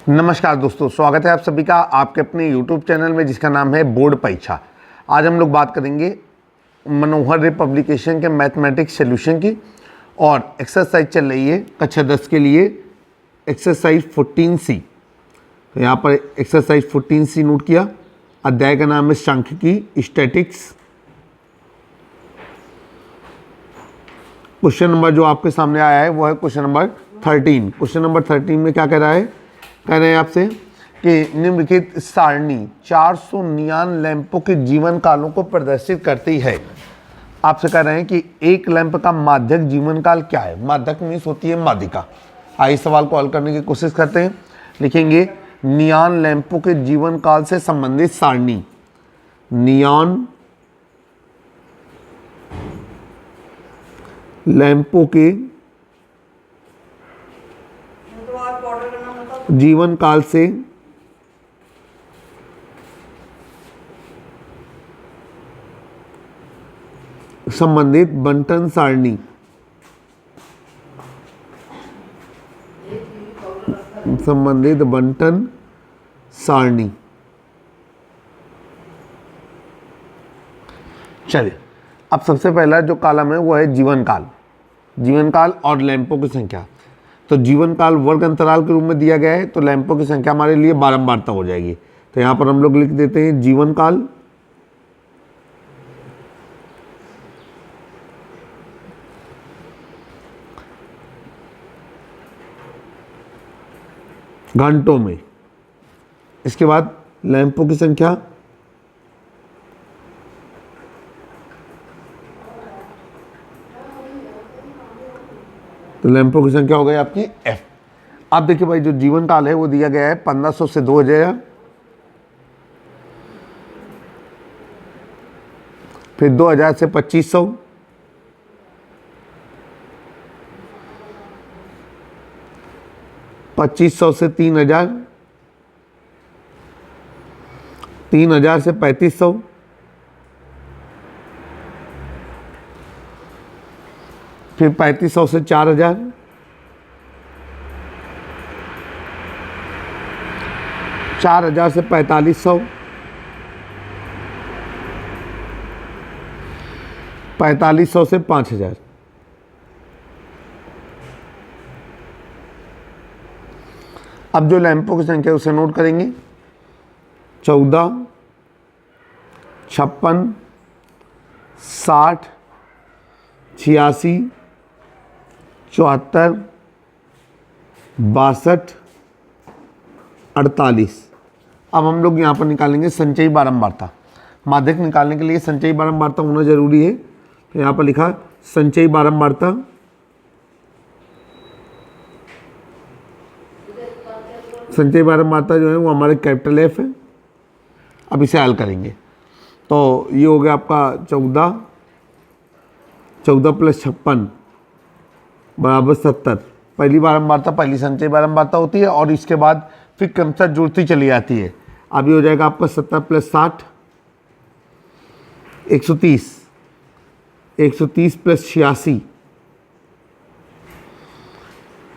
नमस्कार दोस्तों, स्वागत है आप सभी का आपके अपने YouTube चैनल में जिसका नाम है बोर्ड परीक्षा। आज हम लोग बात करेंगे मनोहर रे पब्लिकेशन के मैथमेटिक्स सॉल्यूशन की और एक्सरसाइज चल रही है कक्षा 10 के लिए एक्सरसाइज 14C। तो यहाँ पर एक्सरसाइज 14C नोट किया। अध्याय का नाम है सांख्यिकी स्टैटिक्स। क्वेश्चन नंबर जो आपके सामने आया है वो है क्वेश्चन नंबर 13। क्वेश्चन नंबर 13 में क्या कह रहा है? कह रहे हैं आपसे कि निम्नलिखित सारणी 400 नियॉन लैंपों के जीवन कालों को प्रदर्शित करती है। आपसे कह रहे हैं कि एक लैंप का माध्यक जीवन काल क्या है? माध्यक मीन्स होती है माध्यिका। आइए सवाल को हल करने की कोशिश करते हैं। लिखेंगे नियॉन लैंपों के जीवन काल से संबंधित सारणी। नियॉन लैंपों के जीवन काल से संबंधित बंटन सारणी। संबंधित बंटन सारणी। चलिए, अब सबसे पहला जो कॉलम है वो है जीवन काल। जीवन काल और लैंपों की संख्या। तो जीवन काल वर्ग अंतराल के रूप में दिया गया है, तो लैंपों की संख्या हमारे लिए बारंबारता हो जाएगी। तो यहाँ पर हम लोग लिख देते हैं जीवन काल घंटों में। इसके बाद लैंपों की संख्या तो लैंपों की संख्या हो गई आपकी f। अब देखिए भाई, जो जीवन काल है वो दिया गया है 1500 से 2000, फिर 2000 से 2500, पच्चीस सौ से 3000, 3000 से 3500, फिर 3500 से 4000, 4000 से 4500, 4500 से 5000। अब जो लैंपों की संख्या उसे नोट करेंगे। 14, 56, 60, 86, 74, 62, 48। अब हम लोग यहाँ पर निकालेंगे संचयी बारंबारता। माध्यक निकालने के लिए संचयी बारंबारता होना जरूरी है। तो यहाँ पर लिखा संचयी बारंबारता। संचयी बारंबारता जो है वो हमारे कैपिटल F है। अब इसे हल करेंगे तो ये हो गया आपका 14, 14 प्लस 56 बराबर 70। पहली बारंबारता पहली संचयी बारंबारता होती है और इसके बाद फिर क्रमशः जुड़ती चली जाती है। अब ये हो जाएगा आपका 70 प्लस 60 130, 130 प्लस 86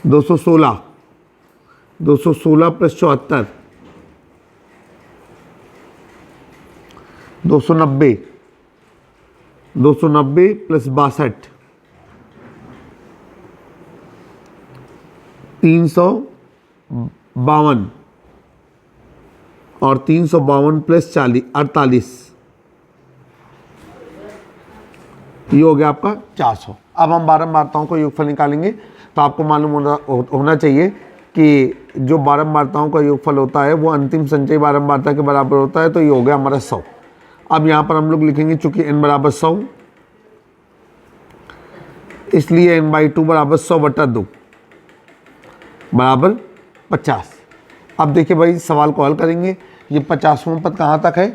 216, 216 प्लस 74 290, 290 प्लस 62 352 और 352 प्लस 48, ये हो गया आपका 400। अब हम बारंबारताओं को योगफल निकालेंगे। तो आपको मालूम होना चाहिए कि जो बारंबारताओं का योगफल होता है वो अंतिम संचयी बारंबारता के बराबर होता है। तो ये हो गया हमारा 100। अब यहाँ पर हम लोग लिखेंगे चूंकि n बराबर 100, इसलिए n/2 बराबर 100/2 बराबर 50। अब देखिए भाई, सवाल को हल करेंगे। ये 50वां पद कहाँ तक है?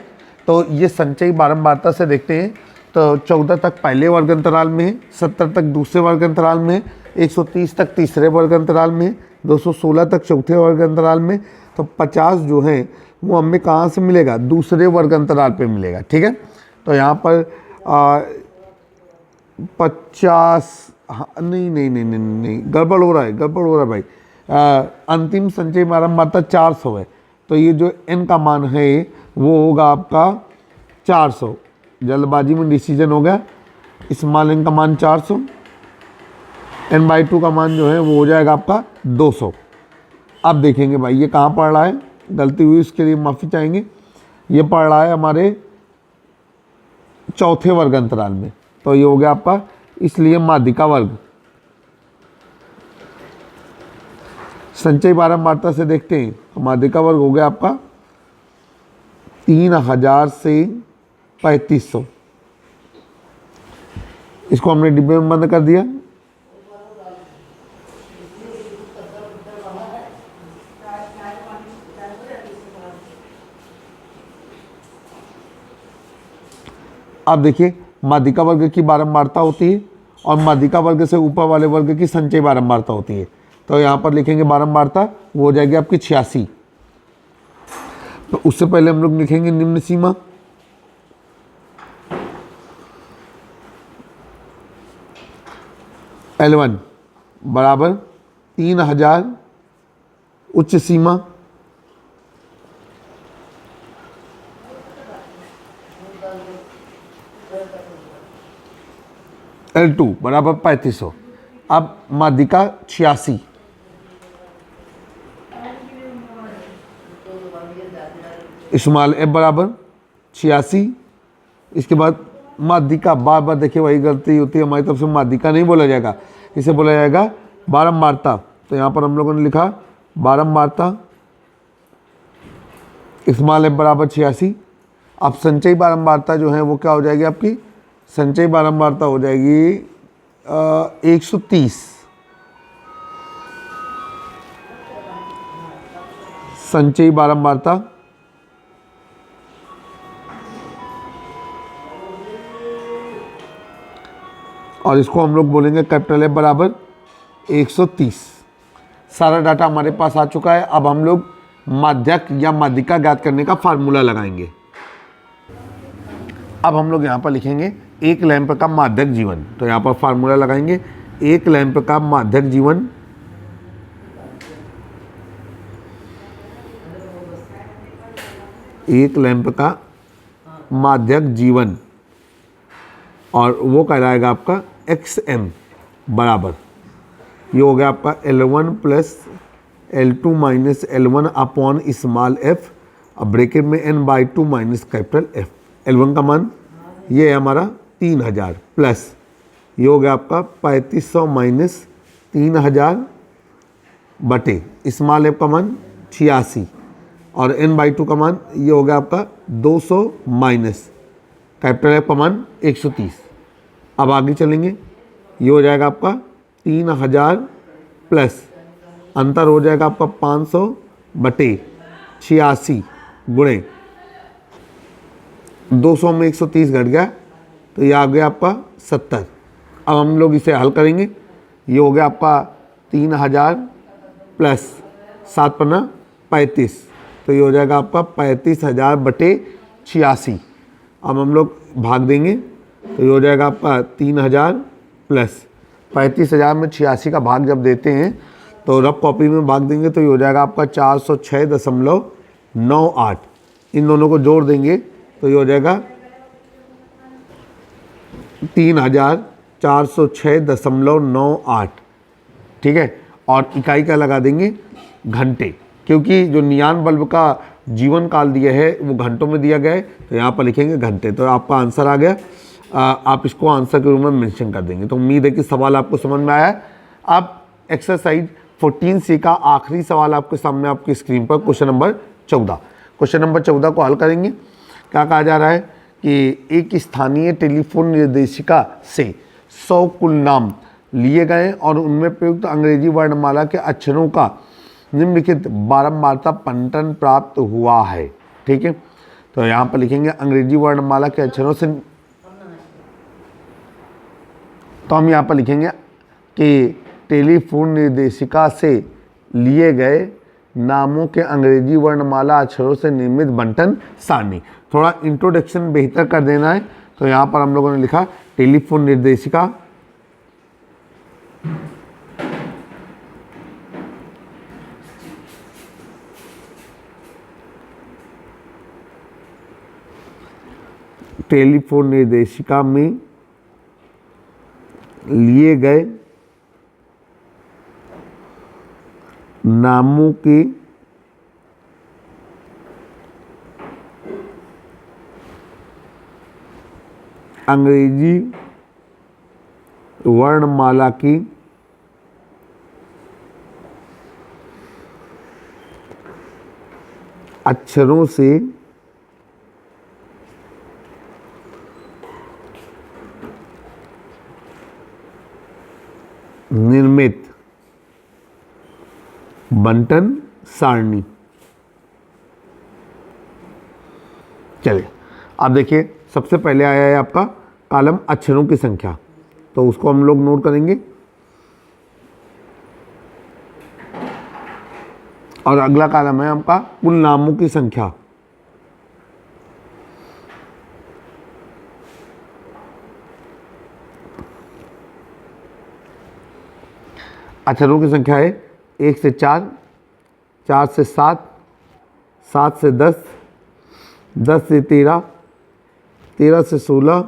तो ये संचयी बारंबारता से देखते हैं तो 14 तक पहले वर्ग अंतराल में है, 70 तक दूसरे वर्ग अंतराल में, 130 तक तीसरे वर्ग अंतराल में, 216 तक चौथे वर्ग अंतराल में। तो 50 जो है वो हमें कहाँ से मिलेगा? दूसरे वर्ग अंतराल पे मिलेगा। ठीक है, तो यहाँ पर 50 हाँ, नहीं नहीं नहीं नहीं नहीं गड़बड़ हो रहा है भाई। अंतिम संचयी बारंबारता 400 है, तो ये जो n का मान है वो होगा आपका 400। जल्दबाजी में डिसीजन हो गया, स्मॉल n का मान 400, n/2 का मान जो है वो हो जाएगा आपका 200। अब देखेंगे भाई ये कहाँ पढ़ रहा है, गलती हुई उसके लिए माफ़ी चाहेंगे। ये पढ़ रहा है हमारे चौथे वर्ग अंतराल में, तो ये हो गया आपका, इसलिए माध्यिका वर्ग। संचयी बारंबारता से देखते हैं तो माध्यिका वर्ग हो गया आपका 3000 से 3500। इसको हमने डिब्बे में बंद कर दिया। अब देखिए माध्यिका वर्ग की बारंबारता होती है और माध्यिका वर्ग से ऊपर वाले वर्ग की संचयी बारंबारता होती है। तो यहाँ पर लिखेंगे बारंबारता, वो हो जाएगी आपकी 86। तो उससे पहले हम लोग लिखेंगे निम्न सीमा। L1 बराबर 3000 उच्च सीमा, L2 बराबर 3500। अब माध्यिका 86, स्मॉल f बराबर 86। इसके बाद माध्यिका, बार बार देखिए वही गलती होती है हमारी तरफ से, माध्यिका नहीं बोला जाएगा, इसे बोला जाएगा बारंबारता। तो यहाँ पर हम लोगों ने लिखा बारंबारता, स्मॉल f बराबर 86। अब संचयी बारंबारता जो है वो क्या हो जाएगी आपकी, संचयी बारंबारता हो जाएगी 130। संचयी बारंबारता और इसको हम लोग बोलेंगे कैपिटल F बराबर 130। सारा डाटा हमारे पास आ चुका है। अब हम लोग माध्यक या माध्यिका ज्ञात करने का फार्मूला लगाएंगे। अब हम लोग यहाँ पर लिखेंगे एक लैंप का माध्यक जीवन। तो यहाँ पर फार्मूला लगाएंगे, एक लैंप का माध्यक जीवन एक लैंप का माध्यक जीवन, और वो कहलाएगा आपका XM बराबर, ये हो गया आपका L1 plus L2 minus L1 upon small f, अब ब्रैकेट में n/2 minus capital F। L1 का मान ये है हमारा 3000 प्लस ये हो गया आपका 3500 माइनस 3000 बटे स्मॉल f का मान 86 और n/2 का मान ये हो गया आपका 200 माइनस कैपिटल F का मान 130। अब आगे चलेंगे, ये हो जाएगा आपका 3000 प्लस अंतर हो जाएगा आपका 500 बटे 86 गुणे 200 में 130 घट गया तो ये आ गया आपका 70। अब हम लोग इसे हल करेंगे, ये हो गया आपका 3000 प्लस 7 पन्ना 35, तो ये हो जाएगा आपका 35000 बटे 86। अब हम लोग भाग देंगे तो ये हो जाएगा आपका 3000 प्लस 35000 में 86 का भाग जब देते हैं तो रफ कॉपी में भाग देंगे तो ये हो जाएगा आपका 406.98। इन दोनों को जोड़ देंगे तो ये हो जाएगा 3406.98। ठीक है, और इकाई का लगा देंगे घंटे, क्योंकि जो नियान बल्ब का जीवन काल दिया है वो घंटों में दिया गया है, तो यहाँ पर लिखेंगे घंटे। तो आपका आंसर आ गया, आप इसको आंसर के रूप में मेंशन कर देंगे। तो उम्मीद है कि सवाल आपको समझ में आया है। अब एक्सरसाइज 14C का आखिरी सवाल आपके सामने आपकी स्क्रीन पर, क्वेश्चन नंबर 14। क्वेश्चन नंबर 14 को हल करेंगे। क्या कहा जा रहा है कि एक स्थानीय टेलीफोन निर्देशिका से 100 कुल नाम लिए गए और उनमें प्रयुक्त अंग्रेजी वर्णमाला के अक्षरों का निम्नलिखित बारंबारता पैटर्न प्राप्त हुआ है। ठीक है, तो यहाँ पर लिखेंगे अंग्रेजी वर्णमाला के अक्षरों से, तो हम यहाँ पर लिखेंगे कि टेलीफोन निर्देशिका से लिए गए नामों के अंग्रेजी वर्णमाला अक्षरों से निर्मित बंटन सारणी। थोड़ा इंट्रोडक्शन बेहतर कर देना है, तो यहाँ पर हम लोगों ने लिखा टेलीफोन निर्देशिका टेलीफोन निर्देशिका में लिए गए नामों के अंग्रेजी वर्णमाला की अक्षरों से निर्मित बंटन सारणी। चलिए आप देखिए, सबसे पहले आया है आपका कॉलम अक्षरों की संख्या, तो उसको हम लोग नोट करेंगे। और अगला कॉलम है आपका कुल नामों की संख्या। अक्षरों की संख्या है 1 से 4, 4 से 7, 7 से 10, 10 से 13, 13 से 16,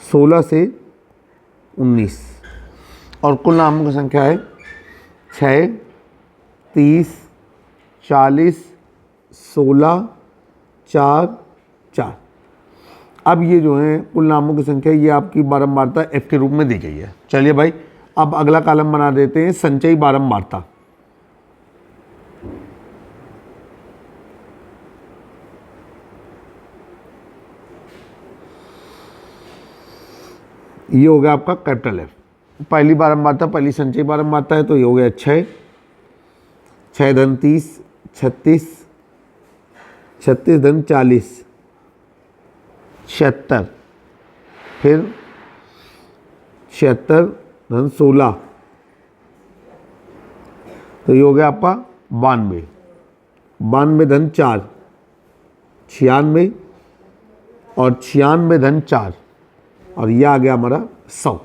16 से 19। और कुल नामों की संख्या है 6, 30, 40, 16, 4, 4। अब ये जो है कुल नामों की संख्या, ये आपकी बारंबारता F के रूप में दी गई है। चलिए भाई, अब अगला कॉलम बना देते हैं संचयी बारंबारता। ये हो गया आपका कैपिटल F। पहली बारंबारता, पहली संचयी बारंबारता है, तो ये हो गया 6, 6 धन 30, 36, 36 धन 40, 76, फिर 76 धन 16, तो ये हो गया आपका 92, 92 धन 4, 96, और 96 धन 4, और ये आ गया हमारा 100।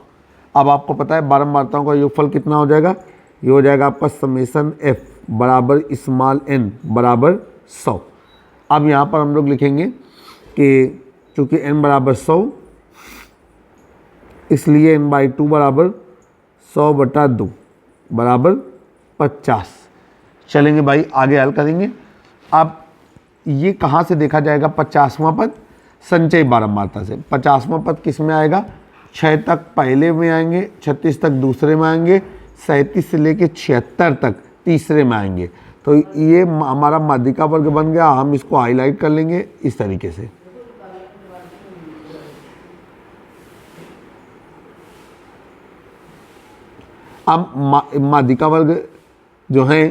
अब आपको पता है बारंबारताओं का योगफल कितना हो जाएगा। ये हो जाएगा आपका समेसन F बराबर स्मॉल n बराबर 100। अब यहाँ पर हम लोग लिखेंगे कि चूँकि n बराबर 100, इसलिए n/2 बराबर 100/2 बराबर 50। चलेंगे भाई, आगे हल करेंगे। अब ये कहाँ से देखा जाएगा 50वां पद? संचयी बारंबारता से। 50वां पद किस में आएगा? 6 तक पहले में आएंगे, 36 तक दूसरे में आएंगे, 37 से लेके 76 तक तीसरे में आएंगे। तो ये हमारा माध्यिका वर्ग बन गया। हम इसको हाईलाइट कर लेंगे इस तरीके से। अब माध्यिका वर्ग जो है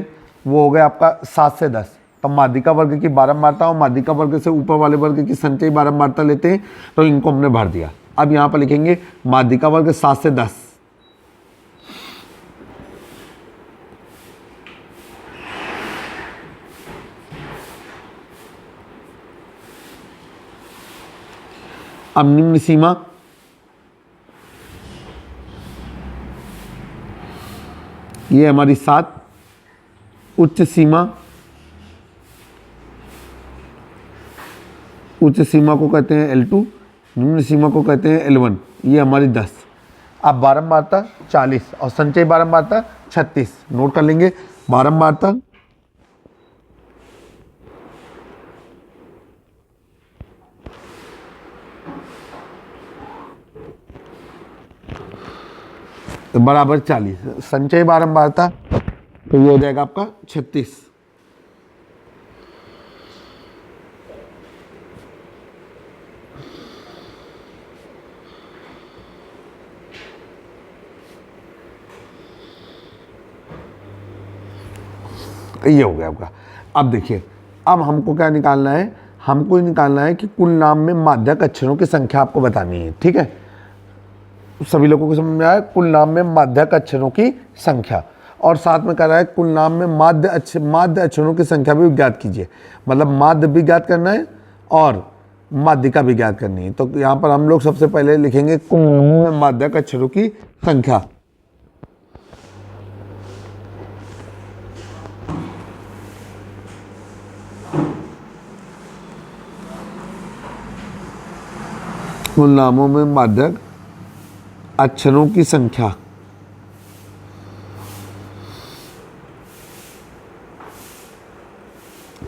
वो हो गया आपका 7 से 10। तो माध्यिका वर्ग की बारंबारता और माध्यिका वर्ग से ऊपर वाले वर्ग की संचयी बारंबारता लेते हैं, तो इनको हमने भर दिया। अब यहाँ पर लिखेंगे माध्यिका वर्ग 7 से 10। अब निम्न सीमा ये हमारी 7, उच्च सीमा को कहते हैं L2, निम्न सीमा को कहते हैं L1, ये हमारी 10। अब बारंबारता 40 और संचयी बारंबारता 36 नोट कर लेंगे। बारंबारता बराबर 40, संचयी बारंबारता तो ये हो जाएगा आपका 36। ये हो गया आपका। अब देखिए, अब हमको क्या निकालना है? हमको निकालना है कि कुल नाम में माध्यक अक्षरों की संख्या आपको बतानी है। ठीक है, सभी लोगों को समझ में आया? कुल नाम में माध्यक अक्षरों की संख्या, और साथ में कह रहा है कुल नाम में माध्य अक्षरों की संख्या भी ज्ञात कीजिए। मतलब माध्य भी ज्ञात करना है और माध्यिका भी ज्ञात करनी है। तो यहाँ पर हम लोग सबसे पहले लिखेंगे कुल नामों में माध्यक अक्षरों की संख्या। कुल नामों में माध्यक अक्षरों की संख्या।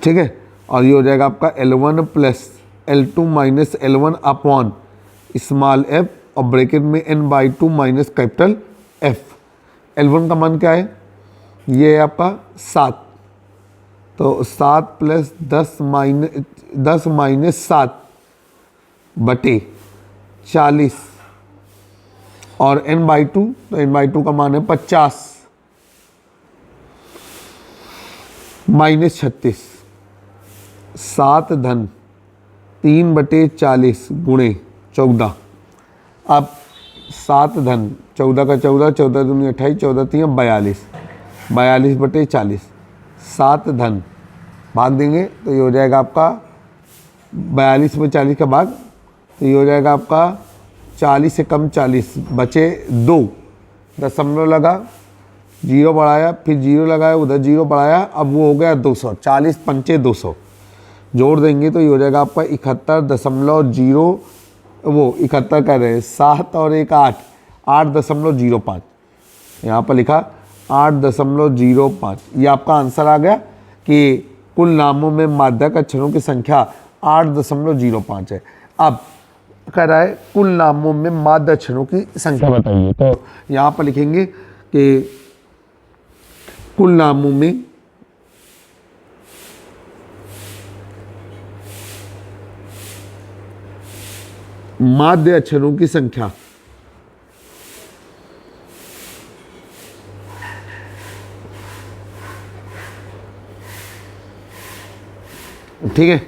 ठीक है, और ये हो जाएगा आपका L1 plus L2 minus L1 upon small f और ब्रैकेट में n/2 minus capital F। L1 का मान क्या है, ये है आपका 7, तो 7 प्लस 10 माइनस 7 बटे 40 और n/2, तो n/2 का मान है 50 माइनस 36, 7 धन 3 बटे 40 गुणे 14। अब 7 धन 14 का 14, 14 दूनी 28, 14 3 42, 42 बटे 40, 7 धन भाग देंगे तो ये हो जाएगा आपका 42 में 40 का भाग, तो ये हो जाएगा आपका 40 से कम 40 बचे 2, दशमलव लगा, जीरो बढ़ाया, फिर जीरो लगाया, उधर जीरो बढ़ाया, अब वो हो गया 200, 40 पंचे 200, जोड़ देंगे तो ये हो जाएगा आपका 71.0, वो 71 कह रहे हैं, 7 और 1 8, 8.05, यहाँ पर लिखा 8.05। ये आपका आंसर आ गया कि कुल नामों में माध्यक अक्षरों की संख्या 8.05 है। अब कह रहा है कुल नामों में माध्य अक्षरों की संख्या बताइए, तो यहाँ पर लिखेंगे कि कुल नामों में माध्य अक्षरों की संख्या। ठीक है,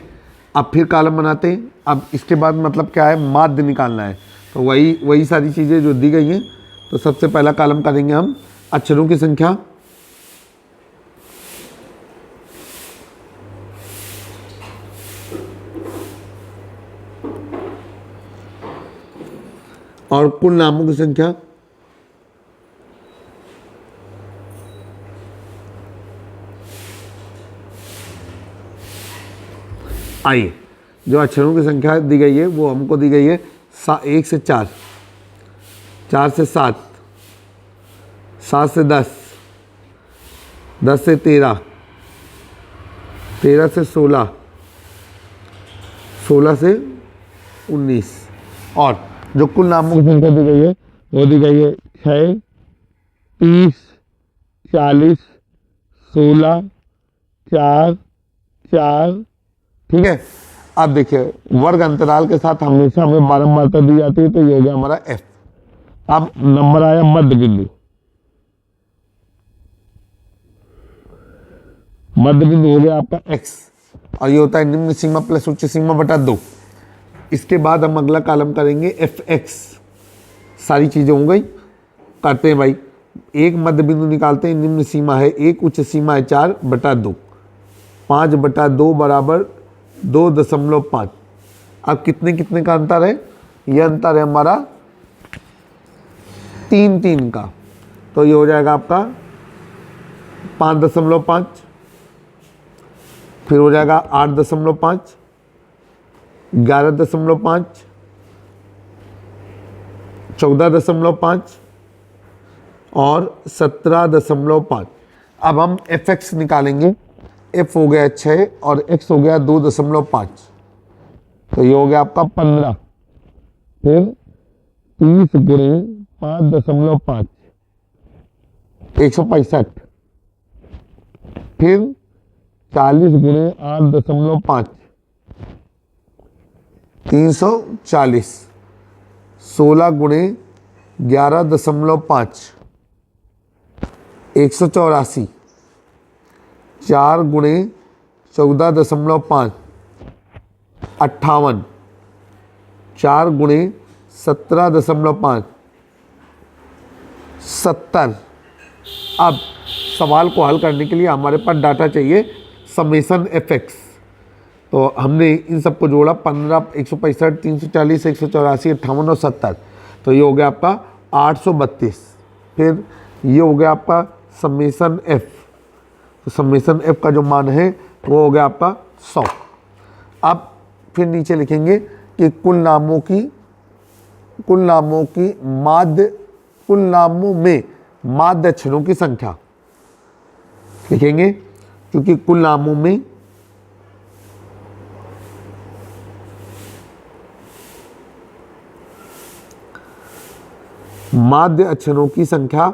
अब फिर कॉलम बनाते हैं। अब इसके बाद मतलब क्या है, माध्य निकालना है, तो वही सारी चीज़ें जो दी गई हैं। तो सबसे पहला कॉलम करेंगे हम अक्षरों की संख्या, और कुल नामों की संख्या। आइए, जो अक्षरों की संख्या दी गई है वो हमको दी गई है 1 से 4, 4 से 7, 7 से 10, 10 से 13, 13 से 16, 16 से 19, और जो कुल नामों की संख्या दी गई है वो दी गई है 6, 30, 40, 16, 4, 4। ठीक है, अब देखिए वर्ग अंतराल के साथ हमेशा हमें बारंबारता दी जाती है, तो ये हो गया हमारा F। अब नंबर आया मध्य बिंदु, मध्य बिंदु हो गया आपका X, और ये होता है निम्न सीमा प्लस उच्च सीमा बटा 2। इसके बाद हम अगला कॉलम करेंगे FX। सारी चीज़ें हो गई, करते हैं भाई। एक मध्य बिंदु निकालते हैं, निम्न सीमा है 1, उच्च सीमा है 4 बटा 2, 5 बटा 2 बराबर 2.5। अब कितने कितने का अंतर है, यह अंतर है हमारा 3 3 का, तो ये हो जाएगा आपका 5.5, फिर हो जाएगा 8.5, 11.5, 14.5 और 17.5। अब हम FX निकालेंगे। F हो गया 6 और X हो गया 2.5, तो ये हो गया आपका 15, फिर 30 गुणे 5.5 165, फिर 40 गुणे 8.5 340, 16 गुणे 11.5 184, 4 गुणे 14.5 58, 4 गुणे 17.5 70। अब सवाल को हल करने के लिए हमारे पास डाटा चाहिए समेसन FX, तो हमने इन सबको जोड़ा 15, 165, 340, 184, 58 और 70, तो ये हो गया आपका 832। फिर ये हो गया आपका समेसन F, तो समेसन F का जो मान है वो हो गया आपका 100। अब फिर नीचे लिखेंगे कि कुल नामों की कुल नामों की माध्य, कुल नामों में माध्य अक्षरों की संख्या लिखेंगे, क्योंकि कुल नामों में माध्य अक्षरों की संख्या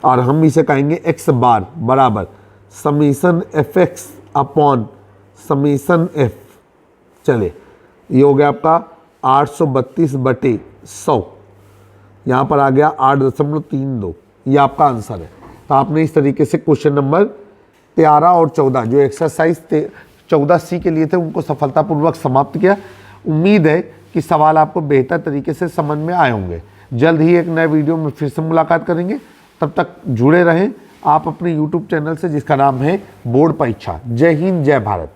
और हम इसे कहेंगे x बार बराबर summation F x upon summation F. चले, ये हो गया आपका 832/100, यहाँ पर आ गया 8.32, ये आपका आंसर है। तो आपने इस तरीके से क्वेश्चन नंबर 13 और 14 जो एक्सरसाइज 14C के लिए थे उनको सफलतापूर्वक समाप्त किया। उम्मीद है कि सवाल आपको बेहतर तरीके से समझ में आए होंगे। जल्द ही एक नए वीडियो में फिर से मुलाकात करेंगे, तब तक जुड़े रहें आप अपने YouTube चैनल से जिसका नाम है बोर्ड परीक्षा। जय हिंद, जय भारत।